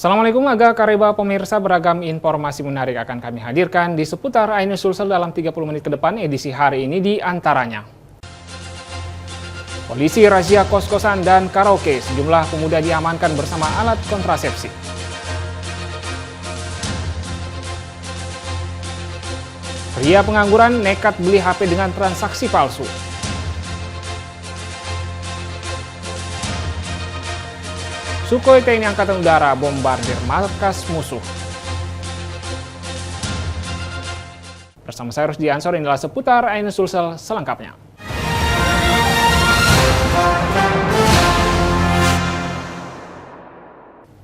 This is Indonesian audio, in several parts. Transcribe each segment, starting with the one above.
Assalamualaikum Aga Kareba pemirsa, beragam informasi menarik akan kami hadirkan di seputar Ainus Sulsel dalam 30 menit ke depan edisi hari ini di antaranya. Polisi razia kos-kosan dan karaoke, sejumlah pemuda diamankan bersama alat kontrasepsi. Pria pengangguran nekat beli HP dengan transaksi palsu. Sukhoi TNI Angkatan Udara bombardir markas musuh. Bersama saya Rusdi Ansor, inilah seputar Ainus Sulsel selengkapnya.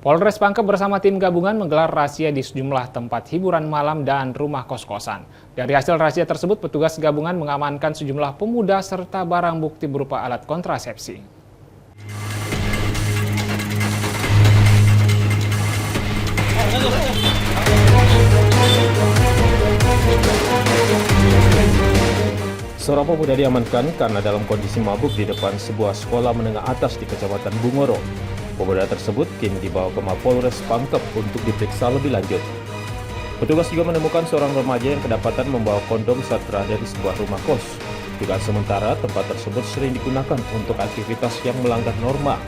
Polres Pangkep bersama tim gabungan menggelar razia di sejumlah tempat hiburan malam dan rumah kos-kosan. Dari hasil razia tersebut, petugas gabungan mengamankan sejumlah pemuda serta barang bukti berupa alat kontrasepsi. Seorang pemuda diamankan karena dalam kondisi mabuk di depan sebuah sekolah menengah atas di Kecamatan Bungoro. Pemuda tersebut kini dibawa ke Mapolres Pangkep untuk diperiksa lebih lanjut. Petugas juga menemukan seorang remaja yang kedapatan membawa kondom saat berada di sebuah rumah kos. Dugaan sementara tempat tersebut sering digunakan untuk aktivitas yang melanggar norma.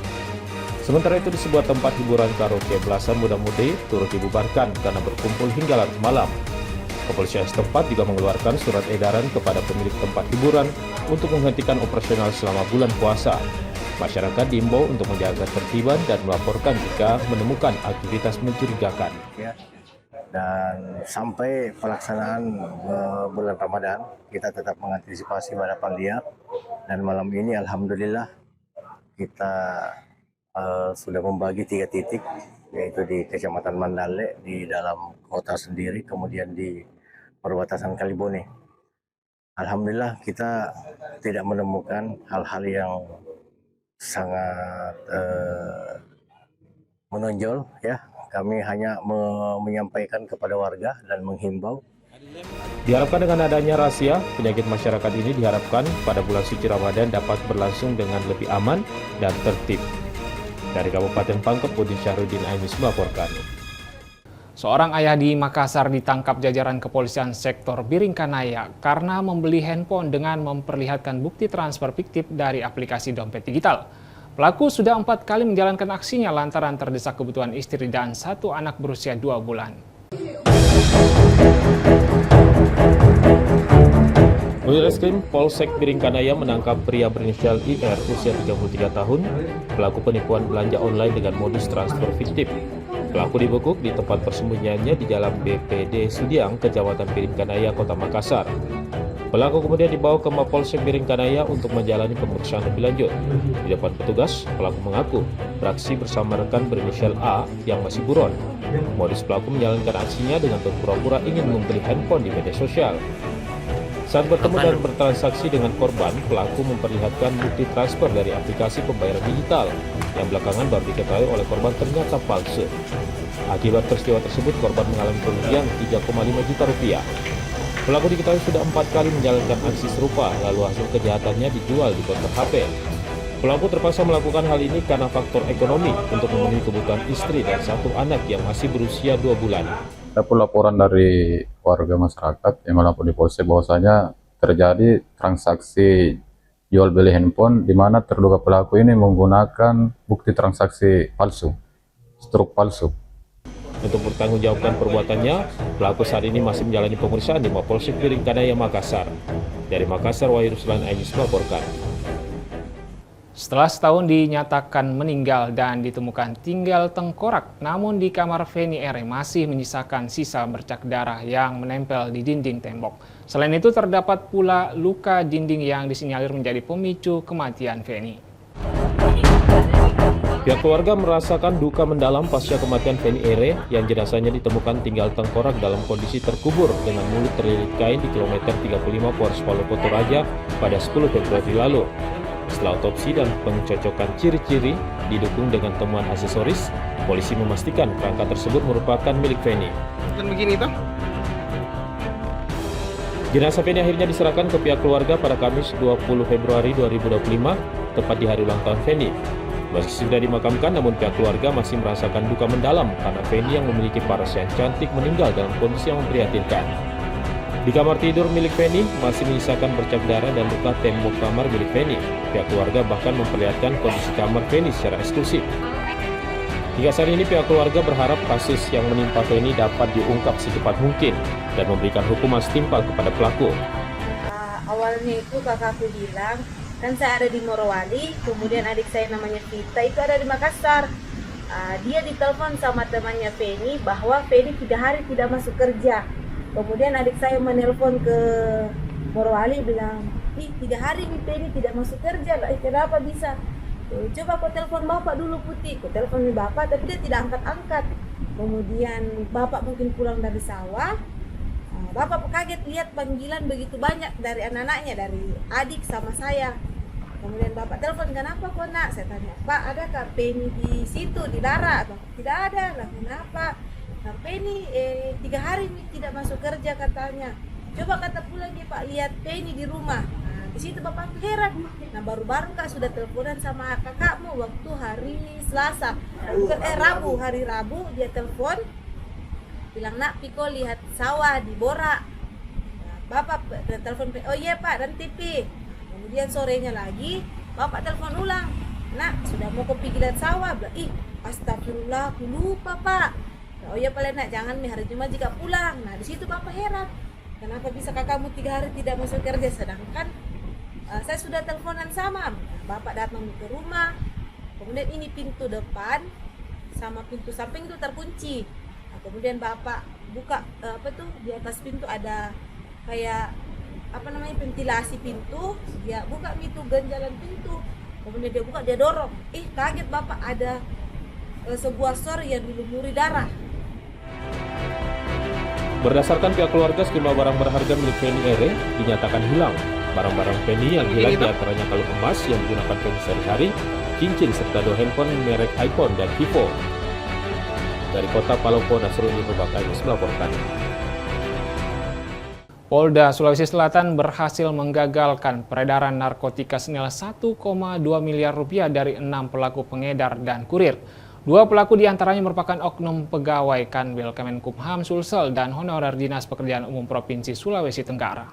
Sementara itu di sebuah tempat hiburan karaoke, belasan muda-mudi turut dibubarkan karena berkumpul hingga larut malam. Kepolisian setempat juga mengeluarkan surat edaran kepada pemilik tempat hiburan untuk menghentikan operasional selama bulan puasa. Masyarakat diimbau untuk menjaga ketertiban dan melaporkan jika menemukan aktivitas mencurigakan. Dan sampai pelaksanaan bulan Ramadan, kita tetap mengantisipasi balapan liar. Dan malam ini alhamdulillah kita sudah membagi 3 titik, yaitu di Kecamatan Mandale, di dalam kota sendiri, kemudian di perbatasan Kalibone. Alhamdulillah kita tidak menemukan hal-hal yang sangat menonjol, ya. Kami hanya menyampaikan kepada warga dan menghimbau. Diharapkan dengan adanya razia, penyakit masyarakat ini diharapkan pada bulan suci Ramadan dapat berlangsung dengan lebih aman dan tertib. Dari Kabupaten Pangkep, Udin Syahrudin Ainus melaporkan. Seorang ayah di Makassar ditangkap jajaran kepolisian sektor Biringkanaya karena membeli handphone dengan memperlihatkan bukti transfer fiktif dari aplikasi dompet digital. Pelaku sudah 4 kali menjalankan aksinya lantaran terdesak kebutuhan istri dan 1 anak berusia 2 bulan. Unit Reskrim Polsek Biringkanaya menangkap pria berinisial IR usia 33 tahun, pelaku penipuan belanja online dengan modus transfer fiktif. Pelaku dibekuk di tempat persembunyiannya di Jalan BPD Sudiang, Kecamatan Biringkanaya, Kota Makassar. Pelaku kemudian dibawa ke Mapolsek Biringkanaya untuk menjalani pemeriksaan lebih lanjut. Di depan petugas, pelaku mengaku beraksi bersama rekan berinisial A yang masih buron. Modus pelaku menjalankan aksinya dengan berpura-pura ingin membeli handphone di media sosial. Saat bertemu dan bertransaksi dengan korban, pelaku memperlihatkan bukti transfer dari aplikasi pembayaran digital yang belakangan baru diketahui oleh korban ternyata palsu. Akibat peristiwa tersebut, korban mengalami kerugian 3,5 juta rupiah. Pelaku diketahui sudah 4 kali menjalankan aksi serupa, lalu hasil kejahatannya dijual di konter HP. Pelaku terpaksa melakukan hal ini karena faktor ekonomi untuk memenuhi kebutuhan istri dan 1 anak yang masih berusia 2 bulan. Ada pun laporan dari warga masyarakat yang melapor di Polsek bahwasanya terjadi transaksi jual beli handphone di mana terduga pelaku ini menggunakan bukti transaksi palsu, struk palsu. Untuk bertanggungjawabkan perbuatannya, pelaku saat ini masih menjalani pemeriksaan di Mapolsek Biringkanaya, Makassar. Dari Makassar, Wahyu Ruslan Ainus melaporkan. Setelah setahun dinyatakan meninggal dan ditemukan tinggal tengkorak, namun di kamar Feni R masih menyisakan sisa bercak darah yang menempel di dinding tembok. Selain itu terdapat pula luka dinding yang disinyalir menjadi pemicu kematian Feni. Pihak keluarga merasakan duka mendalam pasca kematian Feni R yang jenazahnya ditemukan tinggal tengkorak dalam kondisi terkubur dengan mulut terlilit kain di kilometer 35 Polres Palopo Toraja pada 10 Februari lalu. Setelah otopsi dan pencocokan ciri-ciri didukung dengan temuan aksesoris, polisi memastikan kerangka tersebut merupakan milik Feni. Dan begini toh? Jenazah Feni akhirnya diserahkan ke pihak keluarga pada Kamis 20 Februari 2025, tepat di hari ulang tahun Feni. Meski sudah dimakamkan, namun pihak keluarga masih merasakan duka mendalam karena Feni yang memiliki paras yang cantik meninggal dalam kondisi yang memprihatinkan. Di kamar tidur milik Feni masih menyisakan bercak darah dan luka tembok kamar milik Feni. Pihak keluarga bahkan memperlihatkan kondisi kamar Feni secara eksklusif. Hingga saat ini pihak keluarga berharap kasus yang menimpa Feni dapat diungkap secepat mungkin dan memberikan hukuman setimpal kepada pelaku. Awalnya itu kakakku bilang, kan saya ada di Morowali, kemudian adik saya namanya Vita itu ada di Makassar. Dia ditelepon sama temannya Feni bahwa Feni 3 hari tidak masuk kerja. Kemudian adik saya menelpon ke Morowali bilang, 3 hari nih Feni tidak masuk kerja, kenapa bisa? Coba kau telepon bapak dulu Putih. Kau telepon bapak tapi dia tidak angkat-angkat. Kemudian bapak mungkin pulang dari sawah. Bapak kaget lihat panggilan begitu banyak dari anak-anaknya, dari adik sama saya. Kemudian bapak telepon, kenapa kok nak? Saya tanya, Pak adakah Feni di situ, di Dara? Atau tidak ada lah, kenapa? Nah, Feni 3 hari nih tidak masuk kerja katanya. Coba kata pulang ya Pak, lihat Feni di rumah. Nah, di situ bapak heran. Nah baru-baru Kak sudah teleponan sama kakakmu waktu hari Selasa. Rabu, hari Rabu dia telepon. Bilang, nak Piko lihat sawah di Bora. Nah, bapak telepon, oh iya Pak, dan TV. Kemudian sorenya lagi, bapak telepon ulang. Nak, sudah mau pergi lihat sawah. Bilang, astagfirullah, aku lupa Pak. Nah, oh iya Pak, nak jangan nih hari Jumat jika pulang. Nah di situ bapak heran, kenapa bisa kakakmu 3 hari tidak masuk kerja, sedangkan saya sudah teleponan sama. Nah, bapak datang ke rumah. Kemudian ini pintu depan sama pintu samping itu terkunci. Kemudian bapak buka di atas pintu ada kayak ventilasi pintu, dia buka itu ganjalan pintu, kemudian dia buka, dia dorong, kaget bapak ada sebuah sor yang dilumuri darah. Berdasarkan pihak keluarga, sejumlah barang berharga milik Feni Ere dinyatakan hilang. Barang-barang Feni yang hilang diantaranya kalung emas yang digunakan Feni sehari-hari, cincin serta 2 handphone merek iPhone dan Vivo. Dari kota Palopo, Nasruddin Rubakaimus melaporkan. Polda Sulawesi Selatan berhasil menggagalkan peredaran narkotika senilai 1,2 miliar rupiah dari 6 pelaku pengedar dan kurir. 2 pelaku diantaranya merupakan oknum pegawai Kanwil Kemenkumham Sulsel dan honorer Dinas Pekerjaan Umum Provinsi Sulawesi Tenggara.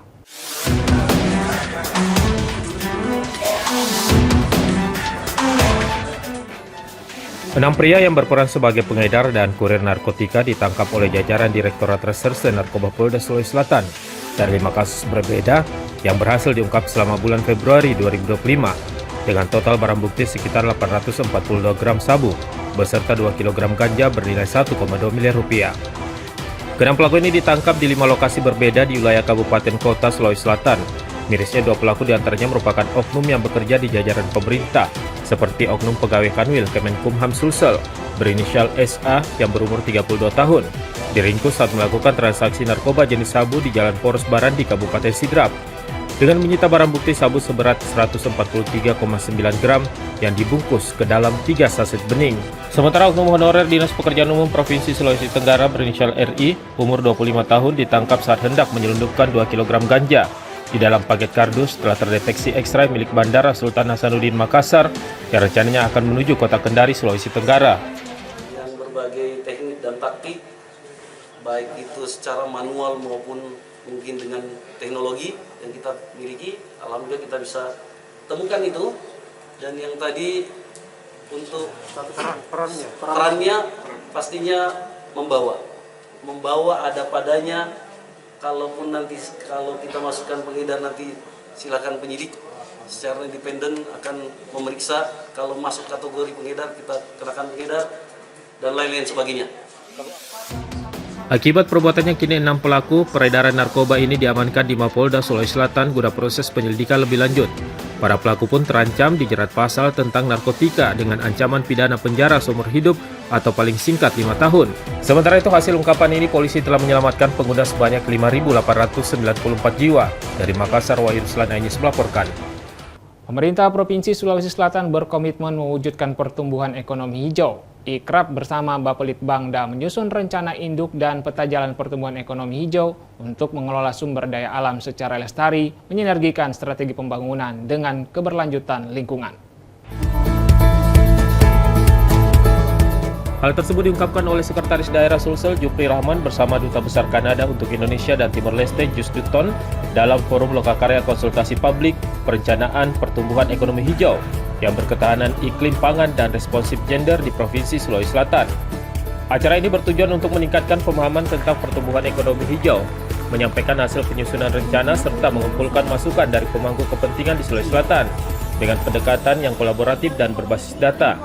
Enam pria yang berperan sebagai pengedar dan kurir narkotika ditangkap oleh jajaran Direktorat Reserse Narkoba Polda Sulawesi Selatan dari 5 kasus berbeda yang berhasil diungkap selama bulan Februari 2025 dengan total barang bukti sekitar 842 gram sabu beserta 2 kg ganja bernilai 1,2 miliar rupiah. Keenam pelaku ini ditangkap di 5 lokasi berbeda di wilayah Kabupaten Kota Sulawesi Selatan. Mirisnya 2 pelaku diantaranya merupakan oknum yang bekerja di jajaran pemerintah, seperti oknum pegawai Kanwil Kemenkumham Sulsel berinisial SA yang berumur 32 tahun, diringkus saat melakukan transaksi narkoba jenis sabu di Jalan Poros Baran di Kabupaten Sidrap, dengan menyita barang bukti sabu seberat 143,9 gram yang dibungkus ke dalam 3 saset bening. Sementara oknum honorer Dinas Pekerjaan Umum Provinsi Sulawesi Tenggara berinisial RI, umur 25 tahun, ditangkap saat hendak menyelundupkan 2 kg ganja di dalam paket kardus telah terdeteksi X-ray milik Bandara Sultan Hasanuddin Makassar yang rencananya akan menuju kota Kendari, Sulawesi Tenggara. Yang berbagai teknik dan taktik, baik itu secara manual maupun mungkin dengan teknologi yang kita miliki, alhamdulillah kita bisa temukan itu. Dan yang tadi untuk perannya pastinya membawa ada padanya. Kalaupun nanti kalau kita masukkan pengedar, nanti silakan penyidik secara independen akan memeriksa. Kalau masuk kategori pengedar, kita kenakan pengedar dan lain-lain sebagainya. Akibat perbuatannya, kini 6 pelaku peredaran narkoba ini diamankan di Mapolda Sulawesi Selatan guna proses penyelidikan lebih lanjut. Para pelaku pun terancam dijerat pasal tentang narkotika dengan ancaman pidana penjara seumur hidup atau paling singkat 5 tahun. Sementara itu, hasil ungkapan ini polisi telah menyelamatkan pengguna sebanyak 5.894 jiwa. Dari Makassar, Wahyu Ruslan Ainis melaporkan. Pemerintah Provinsi Sulawesi Selatan berkomitmen mewujudkan pertumbuhan ekonomi hijau. Ikrab bersama Bapelitbangda menyusun rencana induk dan peta jalan pertumbuhan ekonomi hijau untuk mengelola sumber daya alam secara lestari, menyinergikan strategi pembangunan dengan keberlanjutan lingkungan. Hal tersebut diungkapkan oleh Sekretaris Daerah Sulsel Jupri Rahman bersama Duta Besar Kanada untuk Indonesia dan Timor Leste Just Dutton dalam Forum Lokakarya Konsultasi Publik Perencanaan Pertumbuhan Ekonomi Hijau yang berketahanan iklim pangan dan responsif gender di Provinsi Sulawesi Selatan. Acara ini bertujuan untuk meningkatkan pemahaman tentang pertumbuhan ekonomi hijau, menyampaikan hasil penyusunan rencana serta mengumpulkan masukan dari pemangku kepentingan di Sulawesi Selatan dengan pendekatan yang kolaboratif dan berbasis data.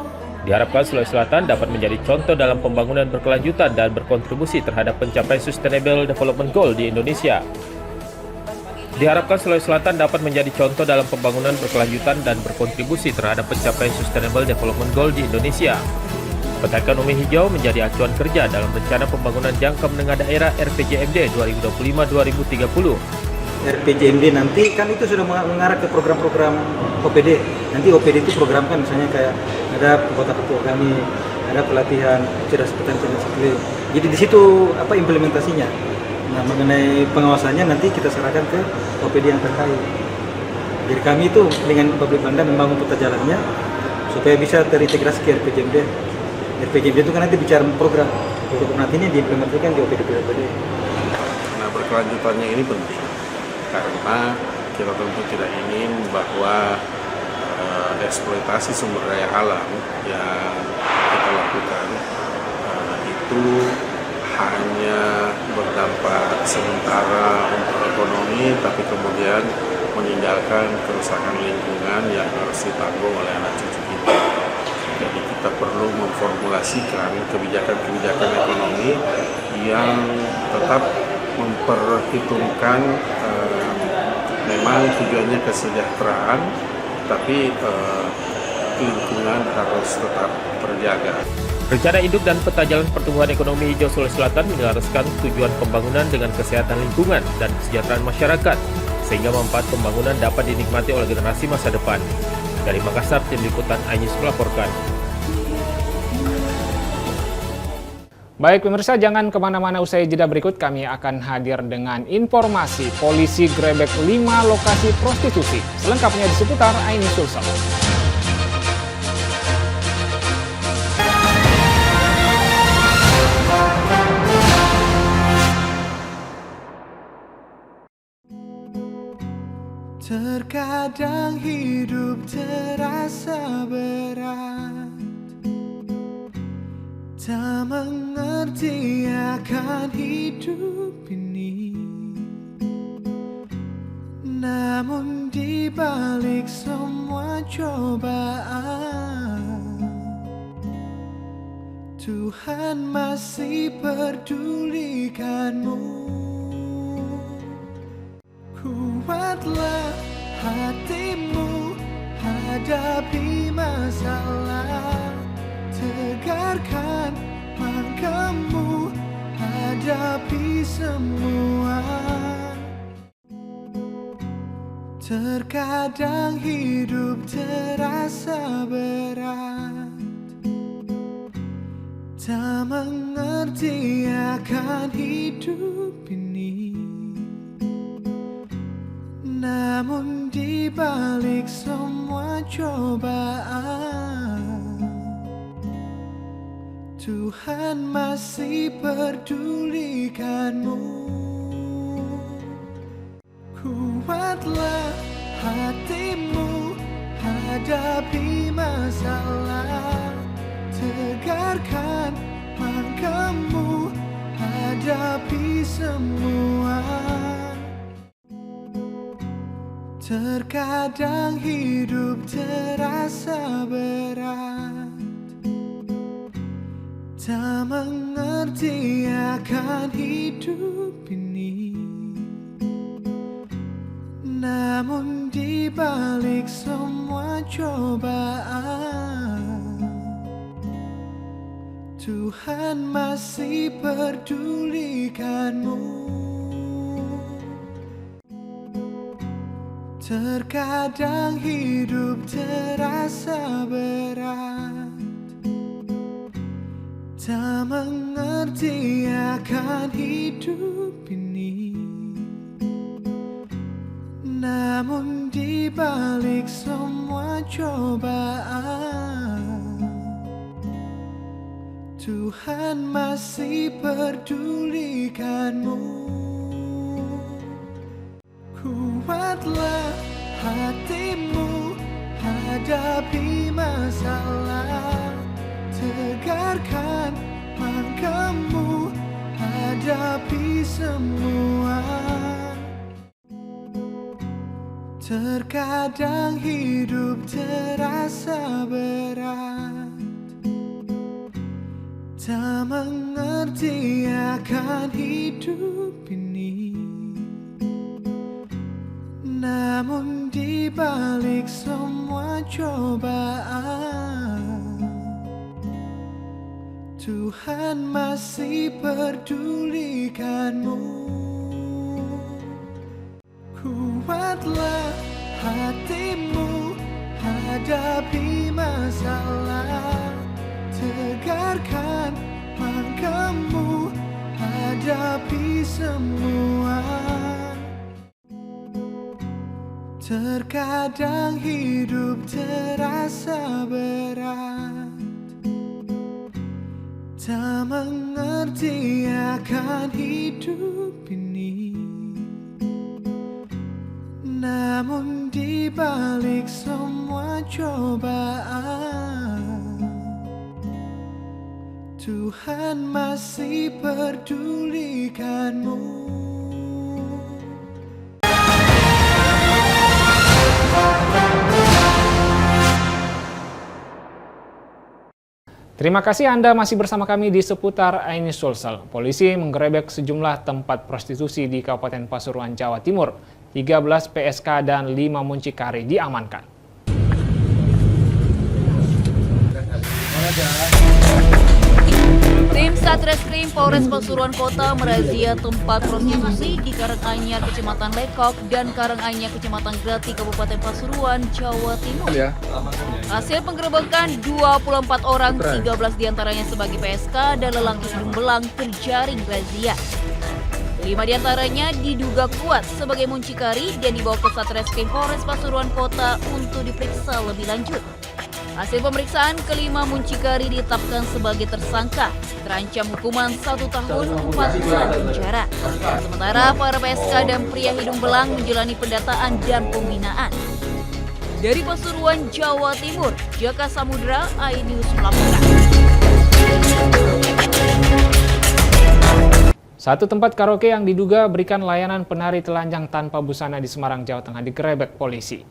Diharapkan Sulawesi Selatan dapat menjadi contoh dalam pembangunan berkelanjutan dan berkontribusi terhadap pencapaian Sustainable Development Goal di Indonesia. Diharapkan Sulawesi Selatan dapat menjadi contoh dalam pembangunan berkelanjutan dan berkontribusi terhadap pencapaian Sustainable Development Goal di Indonesia. Peta ekonomi hijau menjadi acuan kerja dalam rencana pembangunan jangka menengah daerah RPJMD 2025-2030. RPJMD nanti kan itu sudah mengarah ke program-program OPD. Nanti OPD itu program kan misalnya kayak ada kota ketua kami, ada pelatihan cerdas petani cerdas iklim. Jadi di situ implementasinya. Nah, mengenai pengawasannya nanti kita serahkan ke OPD yang terkait. Jadi kami itu dengan Public Banda membangun peta jalannya supaya bisa terintegrasi ke RPJMD. RPJMD itu kan nanti bicara program. Nanti ini diimplementasikan di OPD-OPD. Nah, berkelanjutannya ini penting. Karena kita tentu tidak ingin bahwa eksploitasi sumber daya alam yang kita lakukan itu hanya berdampak sementara untuk ekonomi, tapi kemudian meninggalkan kerusakan lingkungan yang harus ditanggung oleh anak cucu kita. Jadi kita perlu memformulasikan kebijakan-kebijakan ekonomi yang tetap memperhitungkan memang tujuannya kesejahteraan, tapi lingkungan harus tetap terjaga. Rencana induk dan peta jalan pertumbuhan ekonomi hijau Sulawesi Selatan menyelaraskan tujuan pembangunan dengan kesehatan lingkungan dan kesejahteraan masyarakat, sehingga manfaat pembangunan dapat dinikmati oleh generasi masa depan. Dari Makassar, Tim Liputan iNews melaporkan. Baik pemirsa, jangan kemana-mana, usai jeda berikut kami akan hadir dengan informasi polisi grebek 5 lokasi prostitusi. Selengkapnya di seputar iNews Sulsel. Terkadang hidup terasa berat, tak mengerti akan hidup ini. Namun di balik semua cobaan, Tuhan masih pedulikanmu. Kuatlah hatimu, hadapi masalah. Tegarkan langkahmu, hadapi semua. Terkadang hidup terasa berat, tak mengerti akan hidup ini. Namun di balik semua cobaan, Tuhan masih pedulikanmu. Kuatlah hatimu, hadapi masalah. Tegarkan langkahmu, hadapi semua. Terkadang hidup terasa berat, tak mengerti akan hidup ini. Namun di balik semua cobaan, Tuhan masih pedulikanmu. Terkadang hidup terasa berat, tak mengerti akan hidup ini. Namun di balik semua cobaan, Tuhan masih pedulikanmu. Kuatlah hatimu hadapi masalah, tegarkan langkahmu hadapi semua. Terkadang hidup terasa berat, tak mengerti akan hidup ini. Namun di balik semua cobaan, Tuhan masih pedulikanmu. Kuatlah hatimu hadapi masalah, tegarkan langkahmu hadapi semua. Terkadang hidup terasa berat, tak mengerti akan hidup ini. Namun di balik semua cobaan, Tuhan masih pedulikanmu. Terima kasih Anda masih bersama kami di seputar iNews Sulsel. Polisi menggerebek sejumlah tempat prostitusi di Kabupaten Pasuruan, Jawa Timur. 13 PSK dan 5 muncikari diamankan. Tim Satreskrim Polres Pasuruan Kota merazia tempat prostitusi di Karanganyar, Kecamatan Lekok, dan Karanganyar, Kecamatan Grati, Kabupaten Pasuruan, Jawa Timur. Hasil penggerebekan 24 orang, 13 diantaranya sebagai PSK dan lelaki hidung belang terjaring razia. 5 diantaranya diduga kuat sebagai muncikari dan dibawa ke Satreskrim Polres Pasuruan Kota untuk diperiksa lebih lanjut. Hasil pemeriksaan, kelima muncikari ditetapkan sebagai tersangka, terancam hukuman 1 tahun 4 bulan penjara. Sementara para PSK dan pria hidung belang menjalani pendataan dan pembinaan. Dari Pasuruan, Jawa Timur, Jaka Samudra, iNews melaporkan. Satu tempat karaoke yang diduga berikan layanan penari telanjang tanpa busana di Semarang, Jawa Tengah digerebek polisi.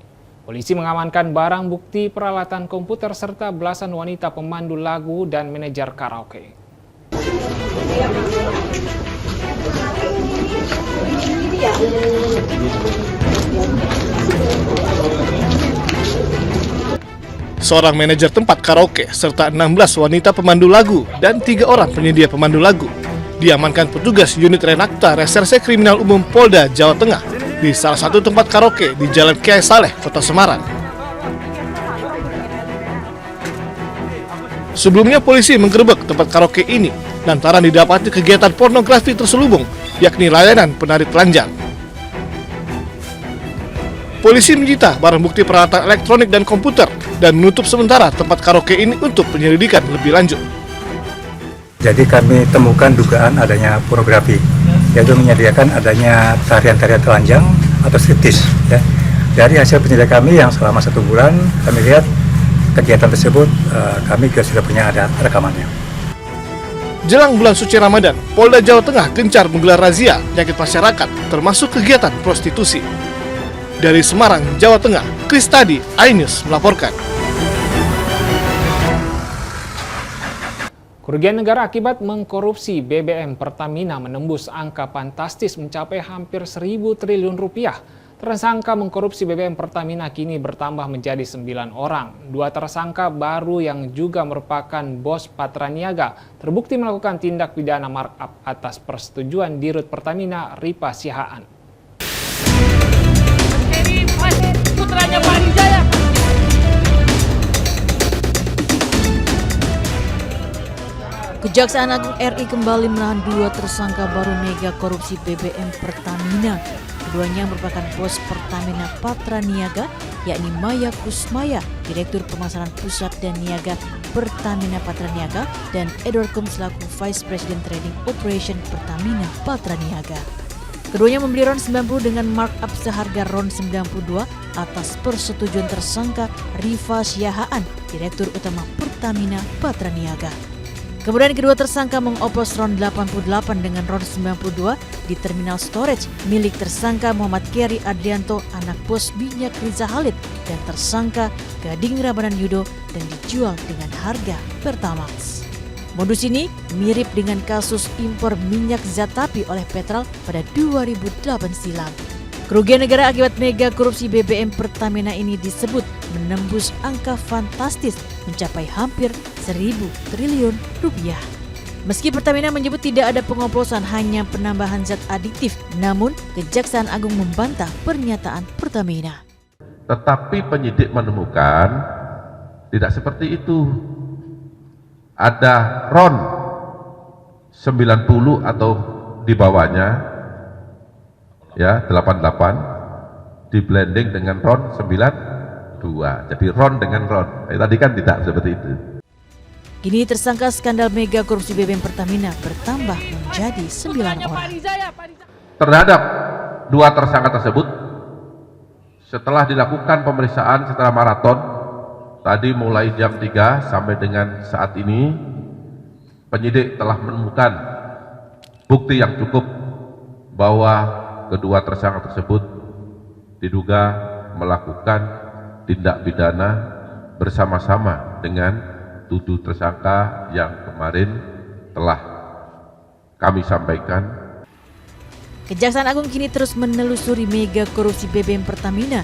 Polisi mengamankan barang bukti peralatan komputer serta belasan wanita pemandu lagu dan manajer karaoke. Seorang manajer tempat karaoke serta 16 wanita pemandu lagu dan 3 orang penyedia pemandu lagu diamankan petugas unit Renakta Reserse Kriminal Umum Polda Jawa Tengah di salah satu tempat karaoke di Jalan Kiai Saleh, Kota Semarang. Sebelumnya polisi menggerebek tempat karaoke ini lantaran didapati kegiatan pornografi terselubung, yakni layanan penari telanjang. Polisi menyita barang bukti peralatan elektronik dan komputer dan menutup sementara tempat karaoke ini untuk penyelidikan lebih lanjut. Jadi kami temukan dugaan adanya pornografi, yaitu menyediakan adanya tarian-tarian telanjang atau striptease. Ya. Dari hasil penyelidikan kami yang selama 1 bulan, kami lihat kegiatan tersebut kami juga sudah punya ada rekamannya. Jelang bulan suci Ramadan, Polda Jawa Tengah gencar menggelar razia penyakit masyarakat, termasuk kegiatan prostitusi. Dari Semarang, Jawa Tengah, Kristadi, iNews melaporkan. Kerugian negara akibat mengkorupsi BBM Pertamina menembus angka fantastis mencapai hampir 1.000 triliun rupiah. Tersangka mengkorupsi BBM Pertamina kini bertambah menjadi 9 orang. 2 tersangka baru yang juga merupakan bos Patraniaga terbukti melakukan tindak pidana markup atas persetujuan Dirut Pertamina Ripa Sihaan. Putranya Pak Rijaya. Kejaksaan Agung RI kembali menahan 2 tersangka baru mega korupsi BBM Pertamina. Keduanya merupakan bos Pertamina Patra Niaga, yakni Maya Kusmaya, Direktur Pemasaran Pusat dan Niaga Pertamina Patra Niaga, dan Edward Kum selaku Vice President Trading Operation Pertamina Patra Niaga. Keduanya membeli RON 90 dengan markup seharga RON 92 atas persetujuan tersangka Rifa Syahaan, Direktur Utama Pertamina Patra Niaga. Kemudian kedua tersangka mengoplos RON 88 dengan RON 92 di terminal storage milik tersangka Muhammad Keri Adrianto, anak bos minyak Riza Khalid, dan tersangka Gading Ramadan Yudo, dan dijual dengan harga Pertamax. Modus ini mirip dengan kasus impor minyak Zatapi oleh Petral pada 2008 silam. Kerugian negara akibat mega korupsi BBM Pertamina ini disebut menembus angka fantastis mencapai hampir 1.000 triliun rupiah. Meski Pertamina menyebut tidak ada pengoplosan, hanya penambahan zat adiktif, namun Kejaksaan Agung membantah pernyataan Pertamina. Tetapi penyidik menemukan tidak seperti itu. Ada RON 90 atau di bawahnya, ya 88 di blending dengan RON 92. Jadi RON dengan RON. Tadi kan tidak seperti itu. Kini tersangka skandal mega korupsi BBM Pertamina bertambah menjadi 9 orang. Terhadap dua tersangka tersebut, setelah dilakukan pemeriksaan secara maraton, tadi mulai jam 3 sampai dengan saat ini, penyidik telah menemukan bukti yang cukup bahwa kedua tersangka tersebut diduga melakukan tindak pidana bersama-sama dengan 7 tersangka yang kemarin telah kami sampaikan. Kejaksaan Agung kini terus menelusuri mega korupsi BBM Pertamina.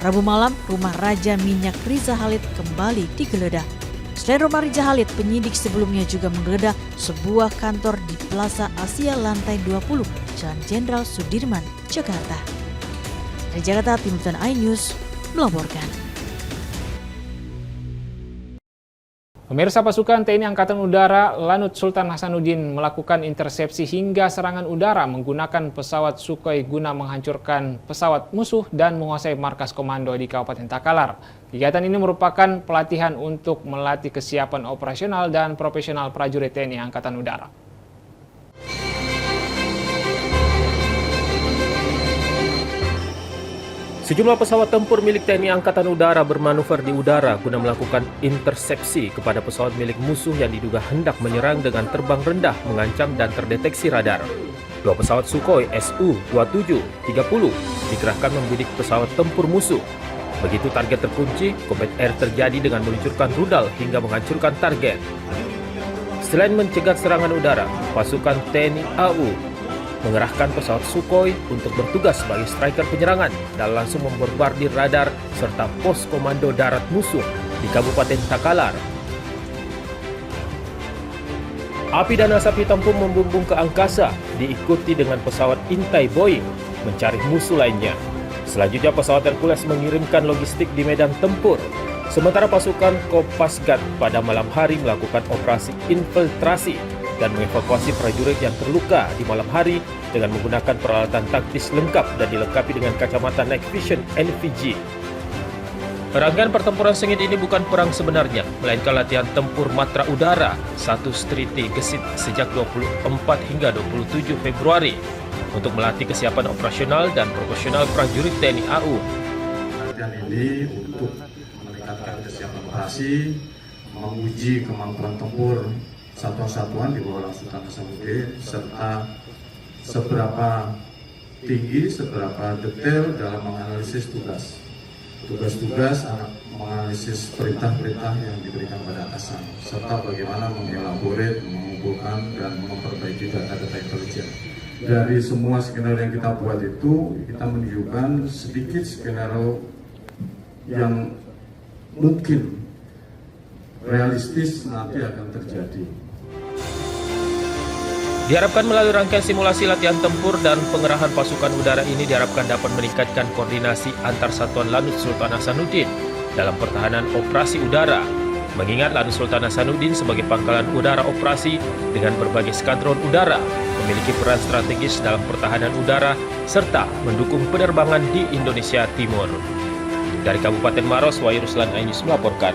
Rabu malam, rumah Raja Minyak Riza Khalid kembali digeledah. Selain rumah Riza Khalid, penyidik sebelumnya juga menggeledah sebuah kantor di Plaza Asia lantai 20, Jalan Jenderal Sudirman, Jakarta. Dari Jakarta, Tim Liputan iNews melaporkan. Pemirsa, pasukan TNI Angkatan Udara Lanut Sultan Hasanuddin melakukan intersepsi hingga serangan udara menggunakan pesawat Sukhoi guna menghancurkan pesawat musuh dan menguasai markas komando di Kabupaten Takalar. Kegiatan ini merupakan pelatihan untuk melatih kesiapan operasional dan profesional prajurit TNI Angkatan Udara. Sejumlah pesawat tempur milik TNI Angkatan Udara bermanuver di udara guna melakukan intersepsi kepada pesawat milik musuh yang diduga hendak menyerang dengan terbang rendah, mengancam dan terdeteksi radar. Dua pesawat Sukhoi Su-27-30 dikerahkan membidik pesawat tempur musuh. Begitu target terkunci, combat air terjadi dengan meluncurkan rudal hingga menghancurkan target. Selain mencegat serangan udara, pasukan TNI AU mengerahkan pesawat Sukhoi untuk bertugas sebagai striker penyerangan dan langsung membombardir radar serta pos komando darat musuh di Kabupaten Takalar. Api dan asap hitam pun membumbung ke angkasa, diikuti dengan pesawat intai Boeing mencari musuh lainnya. Selanjutnya pesawat Hercules mengirimkan logistik di medan tempur. Sementara pasukan Kopasgat pada malam hari melakukan operasi infiltrasi dan mengevakuasi prajurit yang terluka di malam hari dengan menggunakan peralatan taktis lengkap dan dilengkapi dengan kacamata night vision NVG. Rangkaian pertempuran sengit ini bukan perang sebenarnya, melainkan latihan tempur matra udara 1 Striti Gesit sejak 24 hingga 27 Februari untuk melatih kesiapan operasional dan profesional prajurit TNI AU. Latihan ini untuk meningkatkan kesiapan operasi, menguji kemampuan tempur satuan-satuan di bawah Sultan Hasanuddin, serta seberapa tinggi, seberapa detail dalam menganalisis tugas-tugas, menganalisis perintah-perintah yang diberikan pada atasan, serta bagaimana mengelaborate, mengumpulkan, dan memperbaiki data-data intelijen. Dari semua skenario yang kita buat itu, kita menunjukkan sedikit skenario yang mungkin realistis nanti akan terjadi. Diharapkan melalui rangkaian simulasi latihan tempur dan pengerahan pasukan udara ini diharapkan dapat meningkatkan koordinasi antar satuan Lanut Sultan Hasanuddin dalam pertahanan operasi udara. Mengingat Lanut Sultan Hasanuddin sebagai pangkalan udara operasi dengan berbagai skadron udara memiliki peran strategis dalam pertahanan udara serta mendukung penerbangan di Indonesia Timur. Dari Kabupaten Maros, Wahyu Ruslan Ainus melaporkan.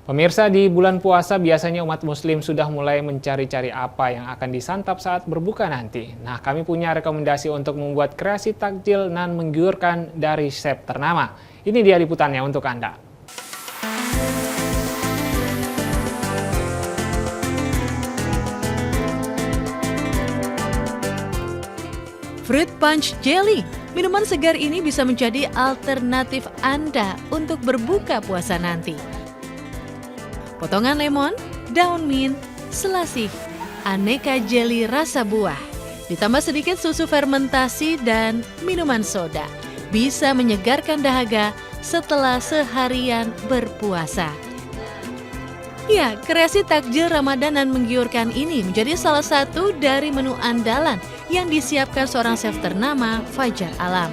Pemirsa, di bulan puasa biasanya umat muslim sudah mulai mencari-cari apa yang akan disantap saat berbuka nanti. Nah, kami punya rekomendasi untuk membuat kreasi takjil nan menggiurkan dari chef ternama. Ini dia liputannya untuk Anda. Fruit Punch Jelly. Minuman segar ini bisa menjadi alternatif Anda untuk berbuka puasa nanti. Potongan lemon, daun mint, selasih, aneka jelly rasa buah, ditambah sedikit susu fermentasi dan minuman soda, bisa menyegarkan dahaga setelah seharian berpuasa. Ya, kreasi takjil Ramadan dan menggiurkan ini menjadi salah satu dari menu andalan yang disiapkan seorang chef ternama, Fajar Alam.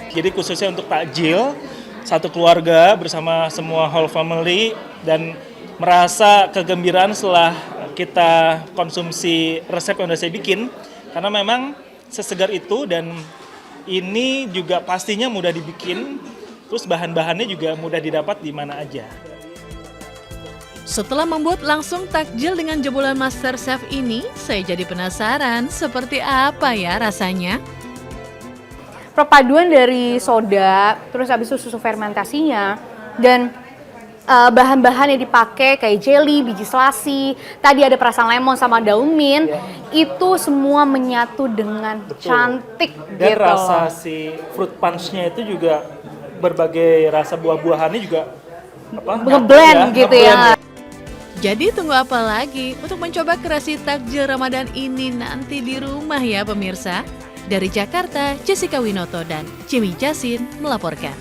Jadi khususnya untuk takjil, satu keluarga bersama semua whole family dan merasa kegembiraan setelah kita konsumsi resep yang udah saya bikin, karena memang sesegar itu dan ini juga pastinya mudah dibikin, terus bahan-bahannya juga mudah didapat di mana aja. Setelah membuat langsung takjil dengan jebolan Master Chef ini, saya jadi penasaran seperti apa ya rasanya. Perpaduan dari soda, terus habis itu susu fermentasinya, dan bahan-bahan yang dipakai kayak jelly, biji selasi, tadi ada perasan lemon sama daun mint, itu semua menyatu dengan cantik. Dan gitu. rasa si fruit punch-nya itu juga berbagai rasa buah-buahannya juga ngeblend gitu ya. Jadi tunggu apa lagi untuk mencoba kreasi takjil Ramadan ini nanti di rumah ya pemirsa. Dari Jakarta, Jessica Winoto dan Jimmy Jasin melaporkan.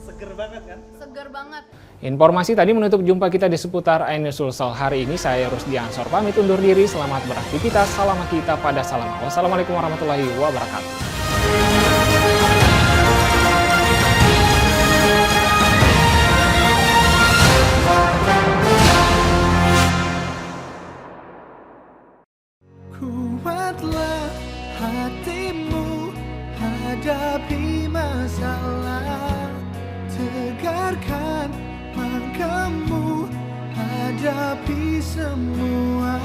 Seger banget kan? Seger banget. Informasi tadi menutup jumpa kita di seputar Ainus Sulsel hari ini. Saya Rusdi Ansor pamit undur diri. Selamat beraktivitas. Salam kita pada salam. Wassalamualaikum warahmatullahi wabarakatuh. Kuatlah hatimu hadapi masalah, tegarkan langkahmu hadapi semua.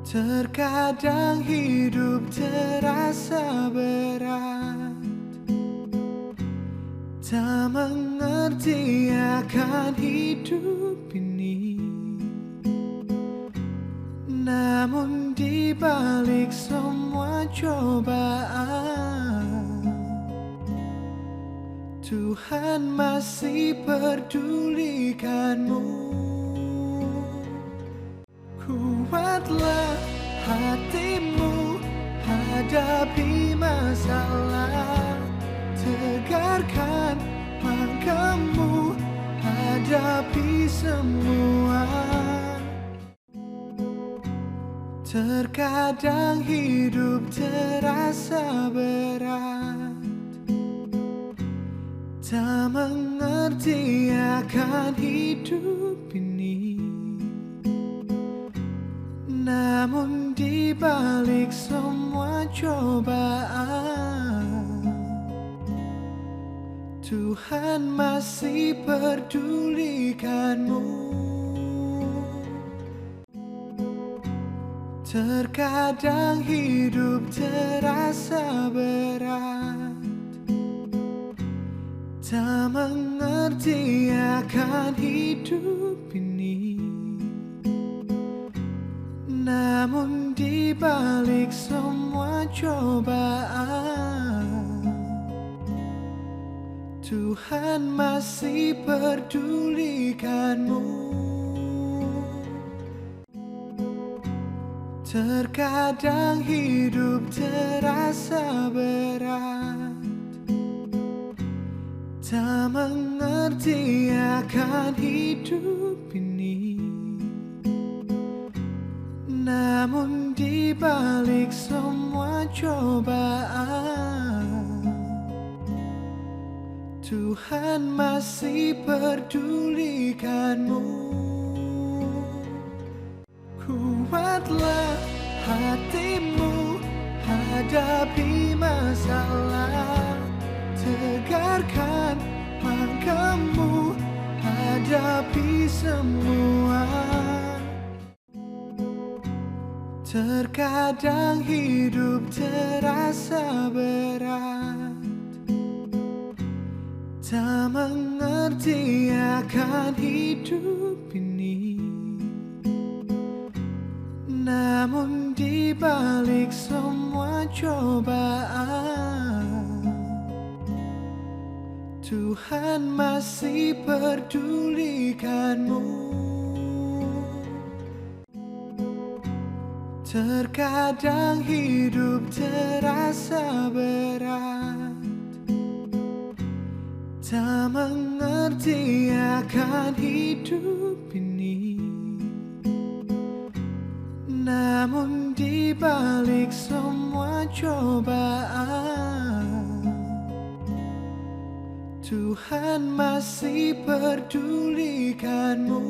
Terkadang hidup terasa berat, tak mengerti akan hidup ini. Namun di balik semua cobaan, Tuhan masih pedulikanmu. Kuatlah hatimu hadapi masalah, tegarkan langkahmu hadapi semua. Terkadang hidup terasa berat, tak mengerti akan hidup ini. Namun di balik semua cobaan, Tuhan masih pedulikanmu. Terkadang hidup terasa berat, tak mengerti akan hidup ini. Namun di balik semua cobaan, Tuhan masih pedulikanmu. Terkadang hidup terasa berat, tak mengerti akan hidup ini. Namun di balik semua cobaan, Tuhan masih pedulikanmu. Kuatlah hatimu hadapi masalah, tegarkan langkahmu hadapi semua. Terkadang hidup terasa berat, tak mengerti akan hidup ini. Namun di balik semua cobaan, Tuhan masih pedulikanmu. Terkadang hidup terasa berat, tak mengerti akan hidup ini. Namun di balik semua cobaan, Tuhan masih pedulikanmu.